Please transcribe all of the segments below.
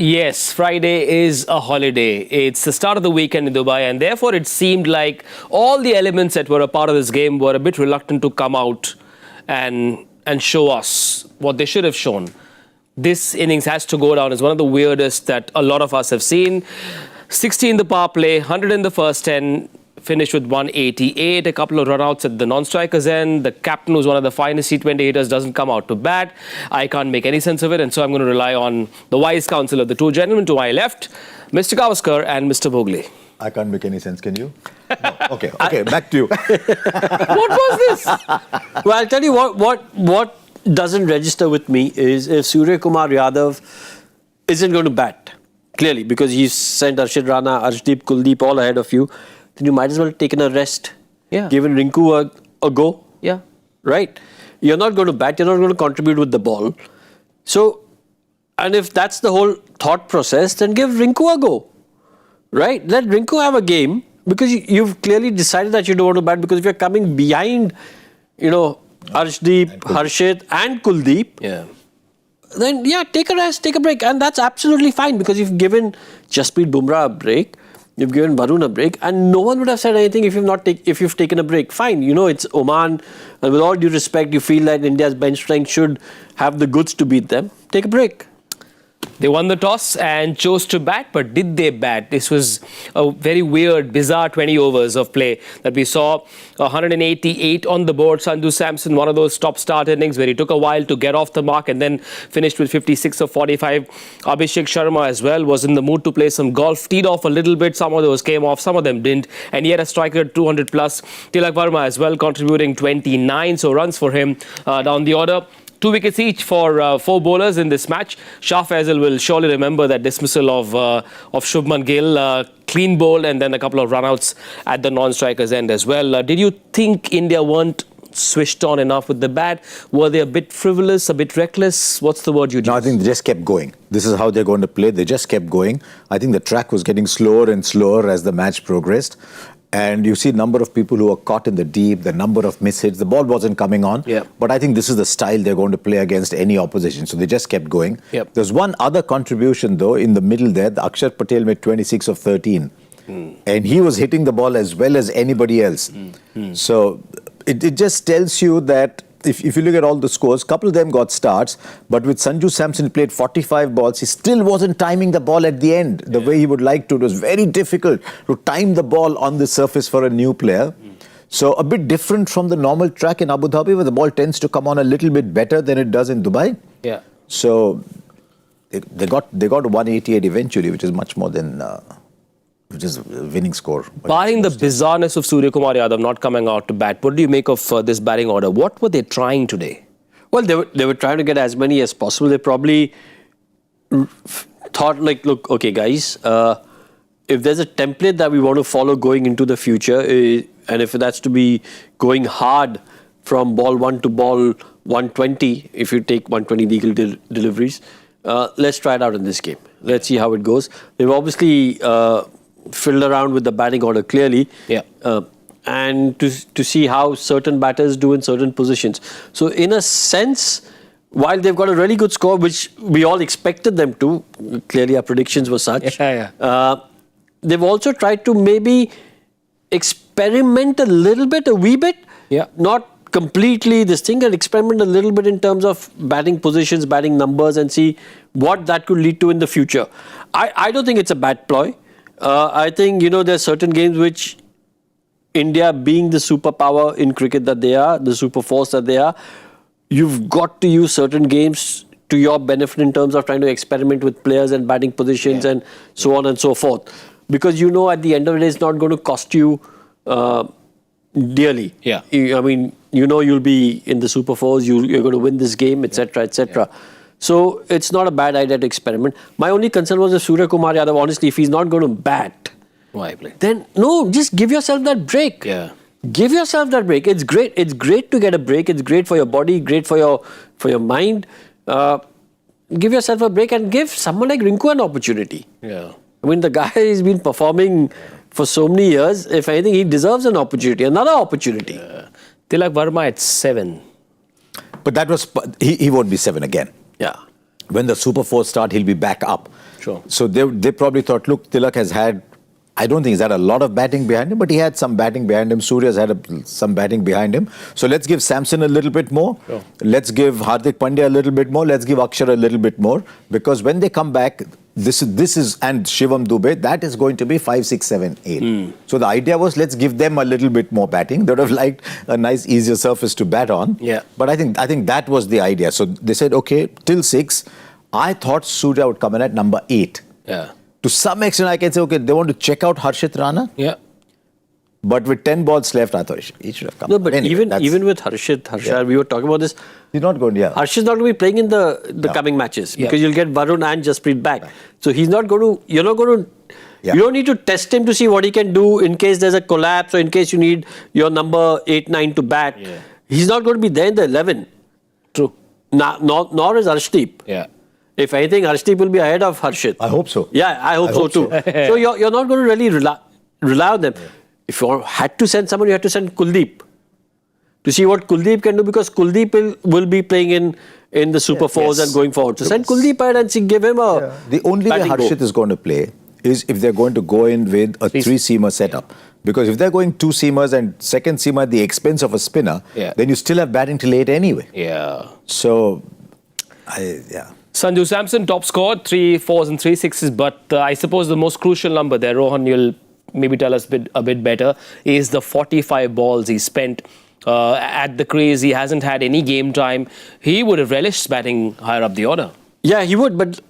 Yes, Friday is a holiday. It's the start of the weekend in Dubai, and therefore it seemed like all the elements that were a part of this game were a bit reluctant to come out and show us what they should have shown. This innings has to go down as one of the weirdest that a lot of us have seen. 60 in the power play, 100 in the first 10, finished with 188, a couple of runouts at the non-strikers end. The captain, who's one of the finest T20 hitters, doesn't come out to bat. I can't make any sense of it, and so I'm going to rely on the wise counsel of the two gentlemen to my left, Mr. Gavaskar and Mr. Bhogle. I can't make any sense, can you? No. Okay, back to you. What was this? Well, I'll tell you what doesn't register with me is if Suryakumar Yadav isn't going to bat, clearly, because he's sent Arshid Rana, Arshdeep, Kuldeep all ahead of you, then you might as well have taken a rest. Yeah. Given Rinku a go. Yeah. Right? You're not going to bat, you're not going to contribute with the ball. So, and if that's the whole thought process, then give Rinku a go. Right? Let Rinku have a game, because you've clearly decided that you don't want to bat, because if you're coming behind, Arshdeep, Harshit and Kuldeep, then take a rest, take a break. And that's absolutely fine, because you've given Jasprit Bumrah a break, you've given Varun a break, and no one would have said anything if you've taken a break. Fine, it's Oman, and with all due respect, you feel that India's bench strength should have the goods to beat them. Take a break. They won the toss and chose to bat, but did they bat? This was a very weird, bizarre 20 overs of play that we saw. 188 on the board. Sanju Samson, one of those top start innings where he took a while to get off the mark and then finished with 56 of 45. Abhishek Sharma as well was in the mood to play some golf. Teed off a little bit. Some of those came off, some of them didn't. And yet a striker at 200 plus. Tilak Verma as well contributing 29. So runs for him down the order. 2 wickets each for 4 bowlers in this match. Shah Faisal will surely remember that dismissal of Shubman Gill, clean bowl, and then a couple of runouts at the non-strikers end as well. Did you think India weren't switched on enough with the bat? Were they a bit frivolous, a bit reckless? What's the word you use? No, I think they just kept going. This is how they're going to play. They just kept going. I think the track was getting slower and slower as the match progressed. And you see a number of people who are caught in the deep, the number of mishits. The ball wasn't coming on. Yep. But I think this is the style they're going to play against any opposition. So they just kept going. Yep. There's one other contribution, though, in the middle there. The Akshar Patel made 26 of 13. And he was hitting the ball as well as anybody else. So it just tells you that if you look at all the scores, a couple of them got starts, but with Sanju Samson played 45 balls, he still wasn't timing the ball at the end the way he would like to. It was very difficult to time the ball on the surface for a new player. So a bit different from the normal track in Abu Dhabi, where the ball tends to come on a little bit better than it does in Dubai. Yeah. So they got 188 eventually, which is much more than... which is a winning score. Barring the bizarreness of Suryakumar Yadav not coming out to bat, what do you make of this batting order? What were they trying today? Well, they were trying to get as many as possible. They probably thought look, okay guys, if there's a template that we want to follow going into the future, and if that's to be going hard from ball 1 to ball 120, if you take 120 legal deliveries, let's try it out in this game. Let's see how it goes. They've obviously filled around with the batting order clearly, and to see how certain batters do in certain positions. So in a sense, while they've got a really good score, which we all expected them to, clearly our predictions were such, they've also tried to maybe experiment a wee bit, not completely this thing, and experiment a little bit in terms of batting positions, batting numbers, and see what that could lead to in the future. I don't think it's a bad ploy. I think, there are certain games which India, being the superpower in cricket that they are, the super force that they are, you've got to use certain games to your benefit in terms of trying to experiment with players and batting positions and so on and so forth. Because at the end of the day, it's not going to cost you dearly. I mean, you'll be in the super fours, you're going to win this game, etc., etc. So it's not a bad idea to experiment. My only concern was if Suryakumar Yadav, honestly, if he's not going to bat, why play? Then no, just give yourself that break. Give yourself that break. It's great. It's great to get a break. It's great for your body, great for your mind. Give yourself a break and give someone like Rinku an opportunity. I mean, the guy has been performing for so many years. If anything, he deserves an opportunity, another opportunity. Tilak Verma at 7. But that was he won't be 7 again. Yeah. When the Super 4 start, he'll be back up. Sure. So they probably thought, look, Tilak has had, I don't think he's had a lot of batting behind him, but he had some batting behind him. Surya's had some batting behind him. So let's give Samson a little bit more. Sure. Let's give Hardik Pandya a little bit more. Let's give Akshar a little bit more. Because when they come back, this is and Shivam Dubey, that is going to be 5, 6, 7, 8. So the idea was, let's give them a little bit more batting. They would have liked a nice, easier surface to bat on. Yeah. But I think that was the idea. So they said, okay, till 6. I thought Surya would come in at number 8. Yeah. To some extent, I can say, okay, they want to check out Harshit Rana. Yeah. But with 10 balls left, I thought he should have come. No, but Anyway, even with Harsha, we were talking about this. he's not going, yeah. Harshit's not going to be playing in the coming matches because you'll get Varun and Jasprit back. Right. So he's not going to, you're not going to, Yeah. you don't need to test him to see what he can do in case there's a collapse or in case you need your number 8, 9 to bat. Yeah. He's not going to be there in the 11. True. Nor is Arshdeep. Yeah. If anything, Arshdeep will be ahead of Harshit. I hope so. Yeah, I hope so too. So you're not going to really rely on them. Yeah. If you had to send someone, you had to send Kuldeep to see what Kuldeep can do, because Kuldeep will be playing in the Super Fours and going forward. So send Kuldeep ahead and give him a The only way Harshit is going to play is if they're going to go in with a 3-seamer setup. Because if they're going 2 seamers and second seamer at the expense of a spinner, then you still have batting till 8 anyway. Yeah. So, Sanju Samson, top scorer, 3 4s and 3 6s. But I suppose the most crucial number there, Rohan, you'll maybe tell us a bit better, is the 45 balls he spent at the crease. He hasn't had any game time. He would have relished batting higher up the order. Yeah, he would. But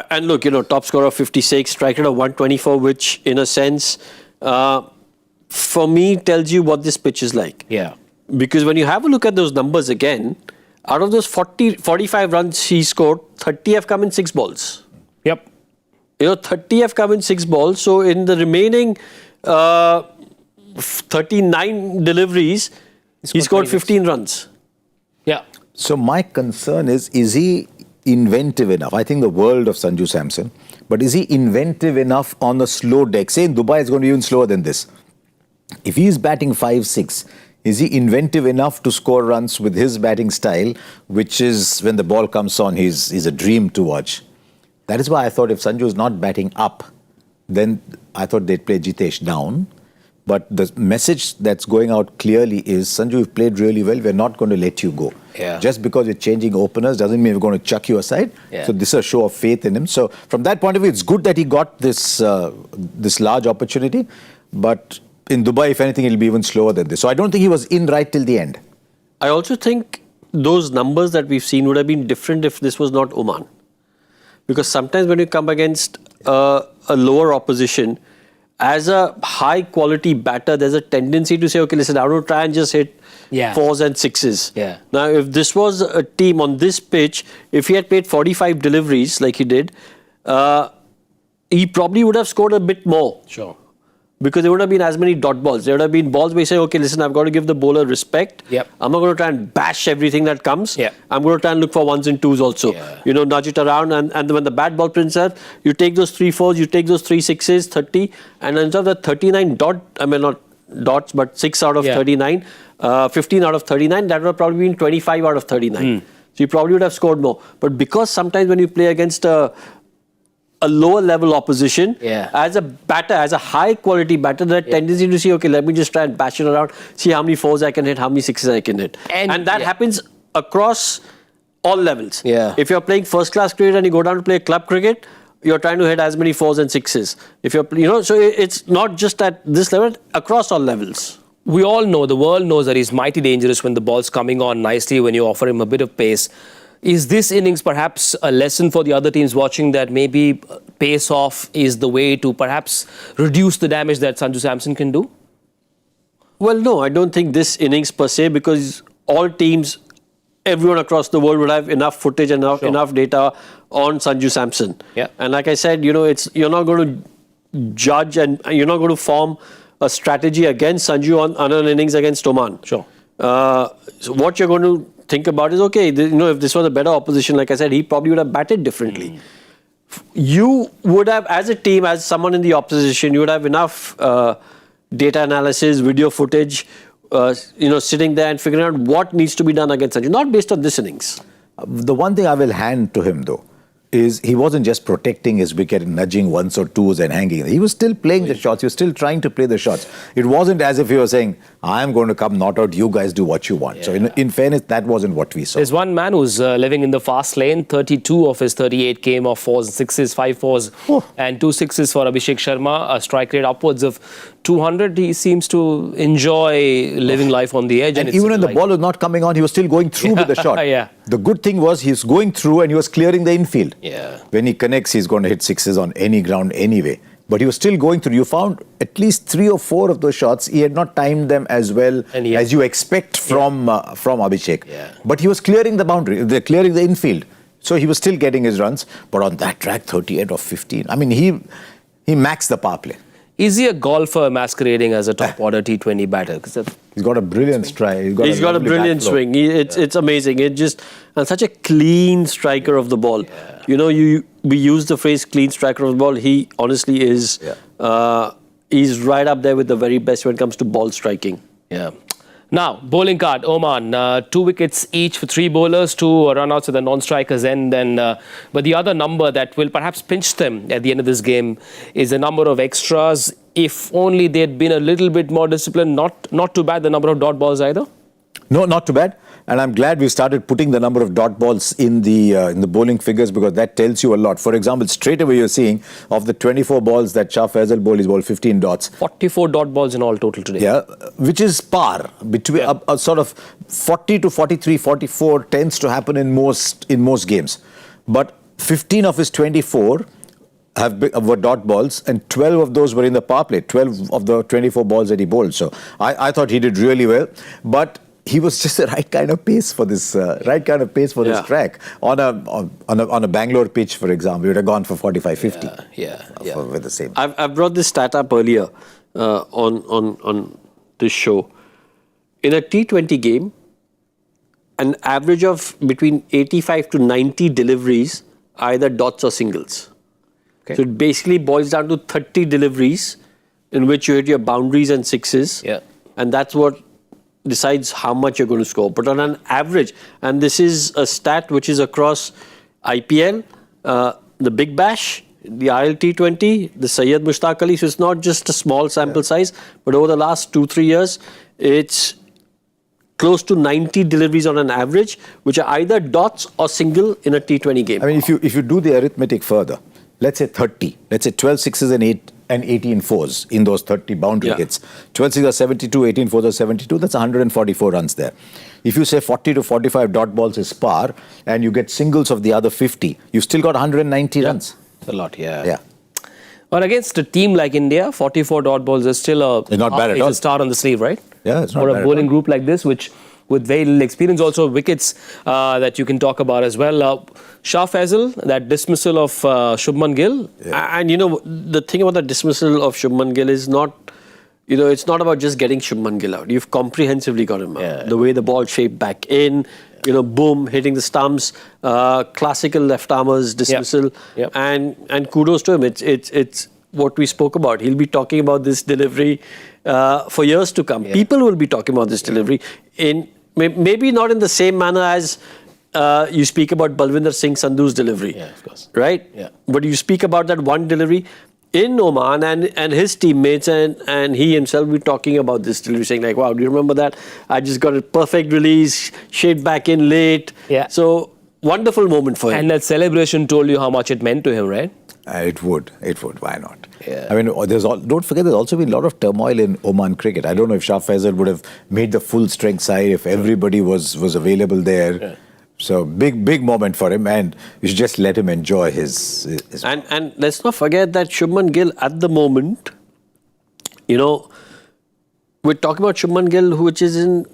and look, top scorer of 56, strike rate of 124, which in a sense, for me, tells you what this pitch is like. Yeah. Because when you have a look at those numbers again, out of those 45 runs he scored, 30 have come in 6 balls. Yep. 30 have come in 6 balls. So in the remaining 39 deliveries, he scored 15 runs. Yeah. So my concern is he inventive enough? I think the world of Sanju Samson, but is he inventive enough on a slow deck? Say in Dubai, it's going to be even slower than this. If he's batting 5, 6, is he inventive enough to score runs with his batting style, which is, when the ball comes on, he's a dream to watch? That is why I thought if Sanju is not batting up, then I thought they'd play Jitesh down. But the message that's going out clearly is, Sanju, you've played really well. We're not going to let you go. Yeah. Just because you're changing openers doesn't mean we're going to chuck you aside. Yeah. So this is a show of faith in him. So from that point of view, it's good that he got this large opportunity. But in Dubai, if anything, it'll be even slower than this. So I don't think he was in right till the end. I also think those numbers that we've seen would have been different if this was not Oman. Because sometimes when you come against a lower opposition, as a high quality batter, there's a tendency to say, okay, listen, I want to try and just hit 4s and 6s. Yeah. Now, if this was a team on this pitch, if he had played 45 deliveries like he did, he probably would have scored a bit more. Sure. Because there would have been as many dot balls. There would have been balls where you say, okay, listen, I've got to give the bowler respect. Yep. I'm not going to try and bash everything that comes. Yep. I'm going to try and look for 1s and 2s also. Yeah. Nudge it around. And when the bad ball prints out, you take those 3 4s, you take those 3 6s, 30. And instead of the 39 not dots, but 6 out of 39, 15 out of 39, that would have probably been 25 out of 39. So you probably would have scored more. But because sometimes when you play against a lower level opposition, as a batter, as a high quality batter, there tendency to see, okay, let me just try and bash it around, see how many 4s I can hit, how many 6s I can hit. And that happens across all levels. Yeah. If you're playing first class cricket and you go down to play club cricket, you're trying to hit as many 4s and 6s. If you're, so it's not just at this level, across all levels. We all know, the world knows that he's mighty dangerous when the ball's coming on nicely, when you offer him a bit of pace. Is this innings perhaps a lesson for the other teams watching, that maybe pace off is the way to perhaps reduce the damage that Sanju Samson can do? Well, no, I don't think this innings per se, because all teams, everyone across the world would have enough footage, enough data on Sanju Samson. Yeah. And like I said, you're not going to judge and you're not going to form a strategy against Sanju on an innings against Oman. Sure. So what you're going to think about is, okay, if this was a better opposition, like I said, he probably would have batted differently. You would have, as a team, as someone in the opposition, you would have enough data analysis, video footage, sitting there and figuring out what needs to be done against Sanju, not based on this innings. The one thing I will hand to him, though, is he wasn't just protecting his wicket and nudging ones or twos and hanging. He was still playing the shots. He was still trying to play the shots. It wasn't as if he was saying, I'm going to come not out, you guys do what you want. Yeah. So in fairness, that wasn't what we saw. There's one man who's living in the fast lane. 32 of his 38 came off 4s and 6s, 5 4s and 2 6s for Abhishek Sharma. A strike rate upwards of 200. He seems to enjoy living life on the edge. And even when the ball was not coming on, he was still going through with the shot. Yeah. The good thing was he's going through and he was clearing the infield. Yeah. When he connects, he's going to hit sixes on any ground anyway. But he was still going through. You found at least 3 or 4 of those shots. He had not timed them as well as you expect from Abhishek. Yeah. But he was clearing the boundary, clearing the infield. So he was still getting his runs. But on that track, 38 of 15. I mean, he maxed the power play. Is he a golfer masquerading as a top order T20 batter? He's got a brilliant strike. He's got a brilliant swing. It's amazing. And such a clean striker of the ball. Yeah. You know, we use the phrase clean striker of the ball. He honestly is. Yeah. He's right up there with the very best when it comes to ball striking. Yeah. Now, bowling card, Oman, 2 wickets each for 3 bowlers, 2 run-outs at the non-strikers end. But the other number that will perhaps pinch them at the end of this game is the number of extras. If only they'd been a little bit more disciplined, not too bad the number of dot balls either. No, not too bad. And I'm glad we started putting the number of dot balls in the bowling figures because that tells you a lot. For example, straight away you're seeing of the 24 balls that Shah Faisal bowled, he's bowled 15 dots. 44 dot balls in all total today. Yeah, which is par. Between a sort of 40 to 43, 44 tends to happen in most games. But 15 of his 24 were dot balls and 12 of those were in the power play. 12 of the 24 balls that he bowled. So I thought he did really well. But he was just the right kind of pace for this this track. On a Bangalore pitch, for example, he would have gone for 45-50. Yeah. With the same. I've brought this stat up earlier on this show. In a T20 game, an average of between 85 to 90 deliveries are either dots or singles. Okay. So it basically boils down to 30 deliveries in which you hit your boundaries and sixes. Yeah. And that's what decides how much you're going to score. But on an average, and this is a stat which is across IPL, the Big Bash, the ILT20, the Syed Mushtaq Ali, so it's not just a small sample size, but over the last 2-3 years, it's close to 90 deliveries on an average, which are either dots or single in a T20 game. I mean, if you do the arithmetic further, let's say 30, let's say 12 sixes and 18 fours in those 30 boundary hits. 12 sixes are 72, 18 fours are 72, that's 144 runs there. If you say 40 to 45 dot balls is par and you get singles of the other 50, you've still got 190 runs. It's a lot, Yeah. But against a team like India, 44 dot balls is still It's not bad at all. a start on the sleeve, right? Yeah, it's not For bad a at bowling all. group like this, which with very little experience, also wickets that you can talk about as well. Shah Faisal, that dismissal of Shubman Gill. And you know, the thing about the dismissal of Shubman Gill is not, you know, it's not about just getting Shubman Gill out. You've comprehensively got him out. The way the ball shaped back in, you know, boom, hitting the stumps, classical left-armers dismissal. And kudos to him. It's what we spoke about. He'll be talking about this delivery for years to come. People will be talking about this delivery in maybe not in the same manner as you speak about Balwinder Singh Sandhu's delivery. Yeah, of course. Right? Yeah. But you speak about that one delivery in Oman and his teammates and he himself will be talking about this delivery, saying like, wow, do you remember that? I just got a perfect release, shaped back in late. Yeah. So, wonderful moment for him. And that celebration told you how much it meant to him, right? It would. Why not? Yeah. I mean, don't forget, there's also been a lot of turmoil in Oman cricket. I don't know if Shah Faisal would have made the full strength side if everybody was available there. Yeah. So big moment for him, and you should just let him enjoy his And let's not forget that Shubman Gill at the moment, you know, we're talking about Shubman Gill, which is in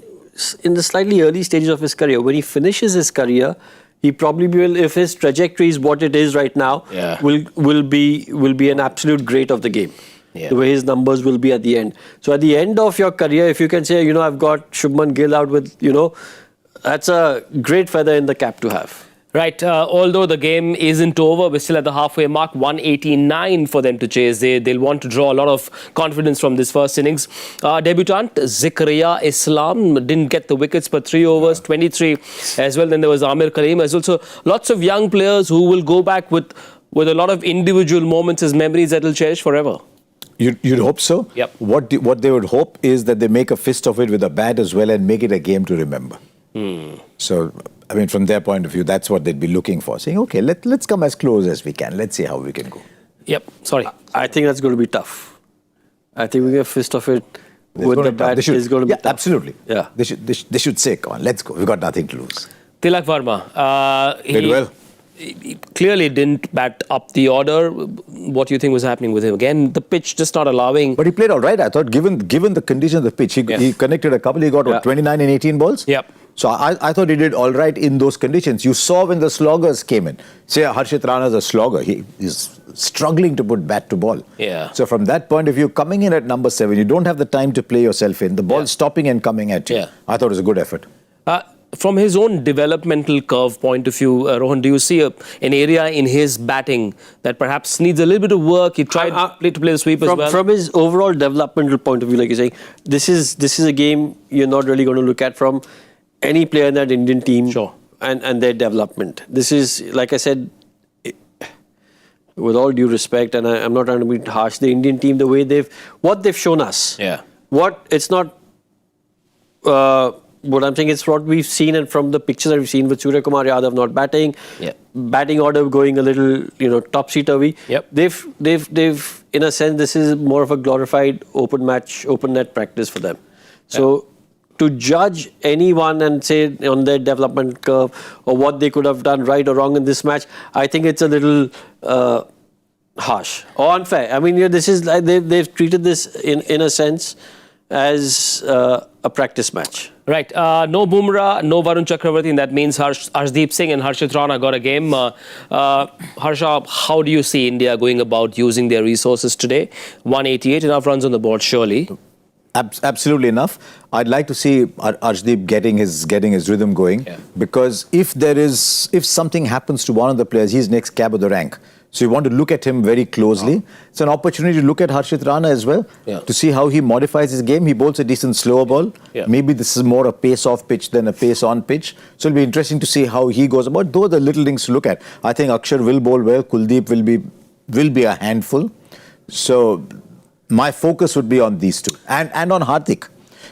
the slightly early stages of his career. When he finishes his career, he probably will, if his trajectory is what it is right now, will be an absolute great of the game. The way his numbers will be at the end. So at the end of your career, if you can say, you know, I've got Shubman Gill out with, you know, that's a great feather in the cap to have. Right. Although the game isn't over, we're still at the halfway mark. 189 for them to chase. They'll want to draw a lot of confidence from this first innings. Debutant Zakaria Islam didn't get the wickets for 3 overs, 23 as well. Then there was Amir Karim as well. So lots of young players who will go back with a lot of individual moments as memories that will cherish forever. You'd hope so. Yep. What they would hope is that they make a fist of it with a bat as well and make it a game to remember. So, I mean, from their point of view, that's what they'd be looking for. Saying, okay, let's come as close as we can. Let's see how we can go. Yep. Sorry. I think that's going to be tough. I think we get a fist of it with the bat is going to be tough. Absolutely. Yeah. They should say, come on, let's go. We've got nothing to lose. Tilak Varma. Did well. He clearly didn't bat up the order. What do you think was happening with him? Again, the pitch just not allowing. But he played all right, I thought, given the condition of the pitch. He connected a couple. He got, 29 and 18 balls? Yep. So I thought he did all right in those conditions. You saw when the sloggers came in. Say Harshit Rana's a slogger. He is struggling to put bat to ball. Yeah. So from that point of view, coming in at number 7, you don't have the time to play yourself in. The ball stopping and coming at you. Yeah. I thought it was a good effort. From his own developmental curve point of view, Rohan, do you see an area in his batting that perhaps needs a little bit of work? He tried to play the sweep as well. From his overall developmental point of view, like you're saying, this is a game you're not really going to look at from any player in that Indian team and their development. This is, like I said, with all due respect, and I'm not trying to be harsh, the Indian team, the way what they've shown us. Yeah. It's not... what I'm saying is what we've seen and from the pictures that we've seen with Suryakumar Yadav not batting, batting order going a little, topsy-turvy. Yep. They've in a sense, this is more of a glorified open net practice for them. So to judge anyone and say on their development curve or what they could have done right or wrong in this match, I think it's a little harsh or unfair. I mean, this is like they've treated this in a sense as a practice match. Right. No Bumrah, no Varun Chakravarti, and that means Harshdeep Singh and Harshit Rana got a game. Harsha, how do you see India going about using their resources today? 188, enough runs on the board, surely. Absolutely enough. I'd like to see Harshdeep getting his rhythm going, because if something happens to one of the players, he's next cab of the rank. So you want to look at him very closely. It's an opportunity to look at Harshit Rana as well, to see how he modifies his game. He bowls a decent slower ball. Maybe this is more a pace-off pitch than a pace-on pitch. So it'll be interesting to see how he goes about. Those are the little things to look at. I think Akshar will bowl well. Kuldeep will be a handful. So my focus would be on these two. And on Hardik.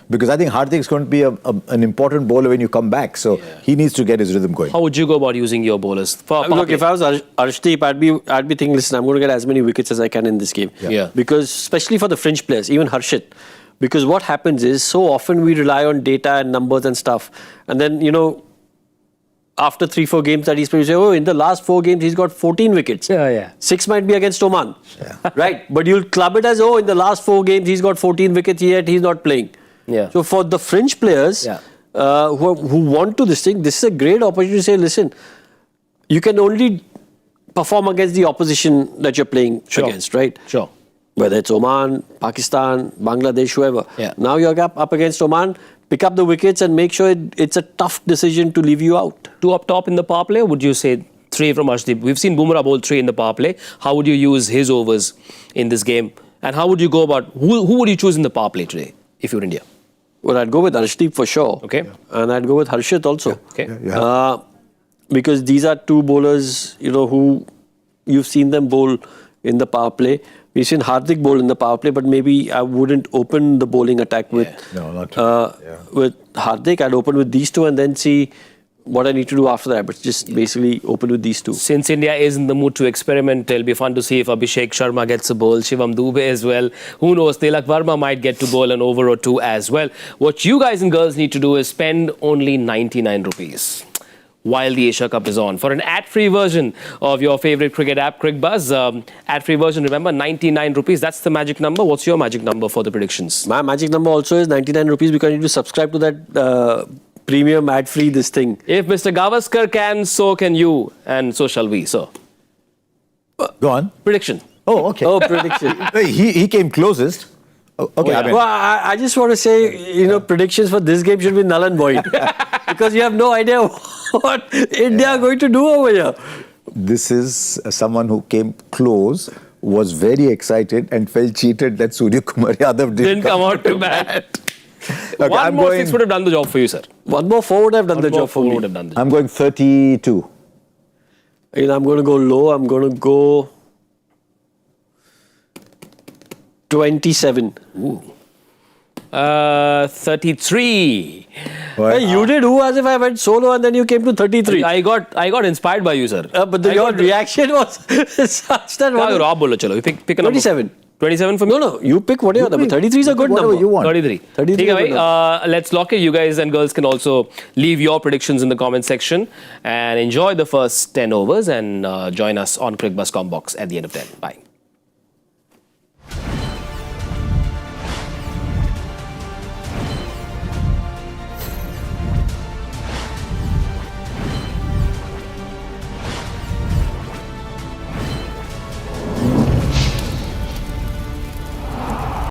Because I think Hardik is going to be an important bowler when you come back. So he needs to get his rhythm going. How would you go about using your bowlers? Look, if I was Arshdeep, I'd be thinking, listen, I'm going to get as many wickets as I can in this game. Because especially for the fringe players, even Harshit. Because what happens is, so often we rely on data and numbers and stuff. And then, after 3-4 games that he's played, you say, oh, in the last 4 games, he's got 14 wickets. 6 might be against Oman. Right? But you'll club it as, oh, in the last 4 games, he's got 14 wickets, yet he's not playing. So for the fringe players who want to this is a great opportunity to say, listen, you can only perform against the opposition that you're playing against, right? Whether it's Oman, Pakistan, Bangladesh, whoever. Now you're up against Oman, pick up the wickets and make sure it's a tough decision to leave you out. 2 up top in the power play, would you say 3 from Arshdeep? We've seen Bumrah bowl 3 in the power play. How would you use his overs in this game? And how would you go about, who would you choose in the power play today if you're India? Well, I'd go with Arshdeep for sure. And I'd go with Harshit also. Because these are 2 bowlers, who you've seen them bowl in the power play. We've seen Hardik bowl in the power play, but maybe I wouldn't open the bowling attack with Hardik. I'd open with these 2 and then see what I need to do after that, but just basically open with these 2. Since India is in the mood to experiment, it'll be fun to see if Abhishek Sharma gets a bowl, Shivam Dube as well. Who knows, Tilak Varma might get to bowl an over or 2 as well. What you guys and girls need to do is spend only 99 rupees while the Asia Cup is on. For an ad-free version of your favorite cricket app, Cricbuzz, ad-free version, remember, 99 rupees. That's the magic number. What's your magic number for the predictions? My magic number also is 99 rupees because you need to subscribe to that premium ad-free this thing. If Mr. Gavaskar can, so can you. And so shall we, so. Go on. Prediction. Oh, okay. Oh, prediction. He came closest. Okay. Well, I just want to say, predictions for this game should be null and void. because you have no idea what India are going to do over here. This is someone who came close, was very excited and felt cheated that Suryakumar Yadav Didn't come out to bat. Okay, One I'm more going- six would have done the job for you, sir. One more four would have done the job for me. Would have done the job. I'm going 32. And I'm going to go low. I'm going to go 27. 33. Hey, you did who as if I went solo and then you came to 33. I got inspired by you, sir. But your reaction was such that... What Rob bolo chalo. Pick a number. 27. 27 for me? No, you pick whatever number. 33 is a good Whatever number. you want. 33. 33 ठीक है is a good भाई, let's lock it. You guys and girls can also leave your predictions in the comment section and enjoy the first 10 overs and join us on Cricbuzz Combox at the end of 10. Bye.